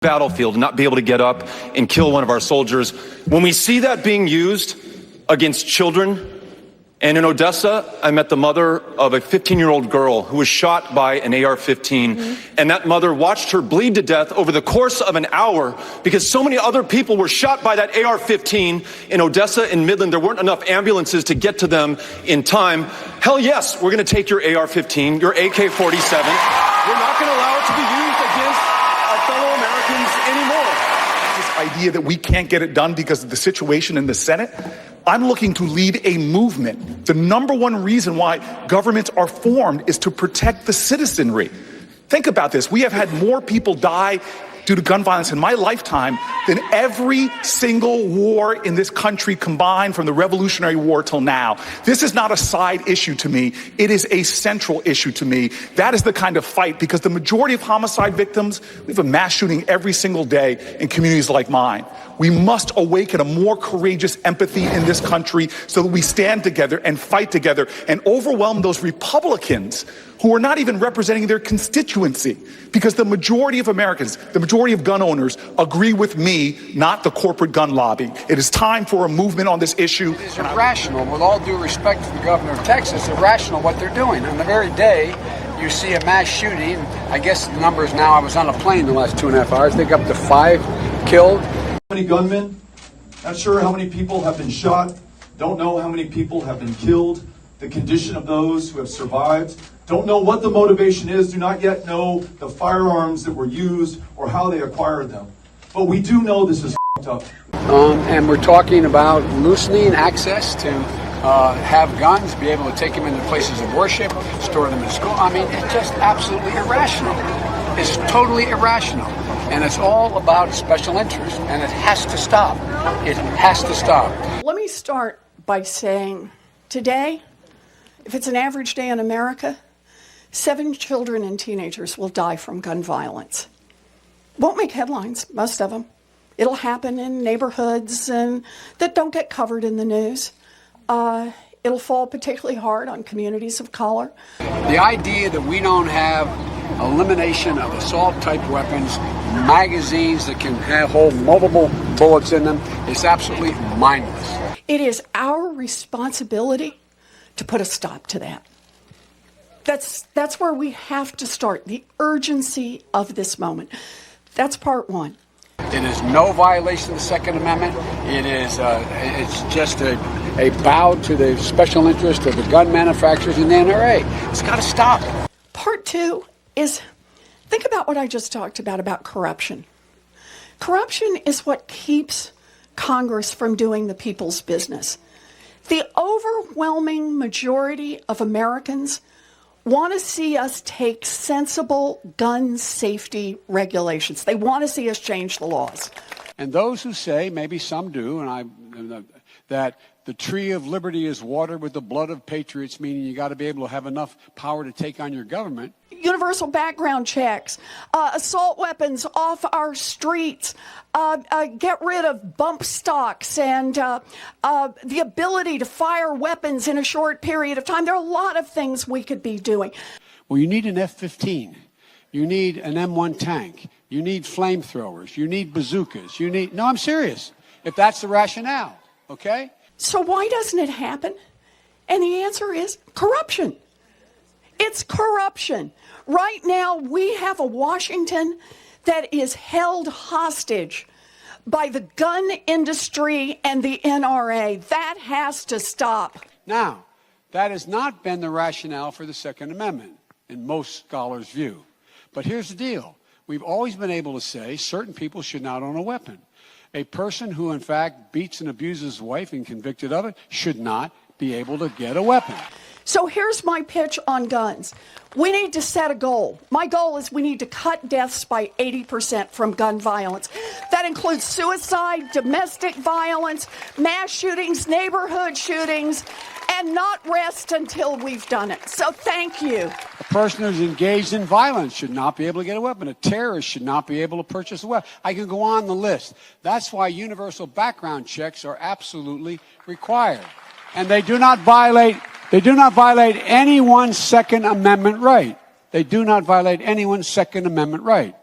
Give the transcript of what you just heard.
battlefield and not be able to get up and kill one of our soldiers. When we see that being used against children, and in Odessa, I met the mother of a 15-year-old girl who was shot by an AR-15, and that mother watched her bleed to death over the course of an hour because so many other people were shot by that AR-15 in Odessa and Midland. There weren't enough ambulances to get to them in time. Hell yes, we're going to take your AR-15, your AK-47. We're not going to allow it to be used against our fellow Americans anymore. This idea that we can't get it done because of the situation in the Senate, I'm looking to lead a movement. The number one reason why governments are formed is to protect the citizenry. Think about this. We have had more people die due to gun violence in my lifetime than every single war in this country combined from the Revolutionary War till now. This is not a side issue to me. It is a central issue to me. That is the kind of fight, because the majority of homicide victims, we have a mass shooting every single day in communities like mine. We must awaken a more courageous empathy in this country so that we stand together and fight together and overwhelm those Republicans who are not even representing their constituency, because the majority of Americans, the majority of gun owners agree with me, not the corporate gun lobby. It is time for a movement on this issue. It is irrational, with all due respect to the governor of Texas, irrational what they're doing. On the very day you see a mass shooting, I guess the numbers now, I was on a plane the last 2.5 hours, I think up to 5 killed. How many gunmen? Not sure how many people have been shot. Don't know how many people have been killed. The condition of those who have survived. Don't know what the motivation is. Do not yet know the firearms that were used or how they acquired them. But we do know this is up. And we're talking about loosening access to have guns, be able to take them into places of worship, store them in school. I mean, it's just absolutely irrational. It's totally irrational. And it's all about special interest. And it has to stop. It has to stop. Let me start by saying today, if it's an average day in America, 7 children and teenagers will die from gun violence. Won't make headlines, most of them. It'll happen in neighborhoods and that don't get covered in the news. It'll fall particularly hard on communities of color. The idea that we don't have elimination of assault-type weapons, magazines that can hold multiple bullets in them, is absolutely mindless. It is our responsibility to put a stop to that. That's where we have to start, the urgency of this moment. That's part one. It is no violation of the Second Amendment. It is it's just a bow to the special interest of the gun manufacturers and the NRA. It's got to stop. Part two is, think about what I just talked about corruption. Corruption is what keeps Congress from doing the people's business. The overwhelming majority of Americans want to see us take sensible gun safety regulations. They want to see us change the laws. And those who say, maybe some do, that the tree of liberty is watered with the blood of patriots, meaning you got to be able to have enough power to take on your government. Universal background checks, assault weapons off our streets, get rid of bump stocks, and the ability to fire weapons in a short period of time. There are a lot of things we could be doing. Well, you need an F-15. You need an M1 tank. You need flamethrowers. You need bazookas. No, I'm serious. If that's the rationale, okay? So why doesn't it happen? And the answer is corruption. It's corruption. Right now, we have a Washington that is held hostage by the gun industry and the NRA. That has to stop. Now, that has not been the rationale for the Second Amendment in most scholars' view. But here's the deal. We've always been able to say certain people should not own a weapon. A person who, in fact, beats and abuses his wife and convicted of it should not be able to get a weapon. So here's my pitch on guns. We need to set a goal. My goal is we need to cut deaths by 80% from gun violence. That includes suicide, domestic violence, mass shootings, neighborhood shootings, and not rest until we've done it. So thank you. A person who's engaged in violence should not be able to get a weapon. A terrorist should not be able to purchase a weapon. I can go on the list. That's why universal background checks are absolutely required. And they do not violate anyone's Second Amendment right. They do not violate anyone's Second Amendment right.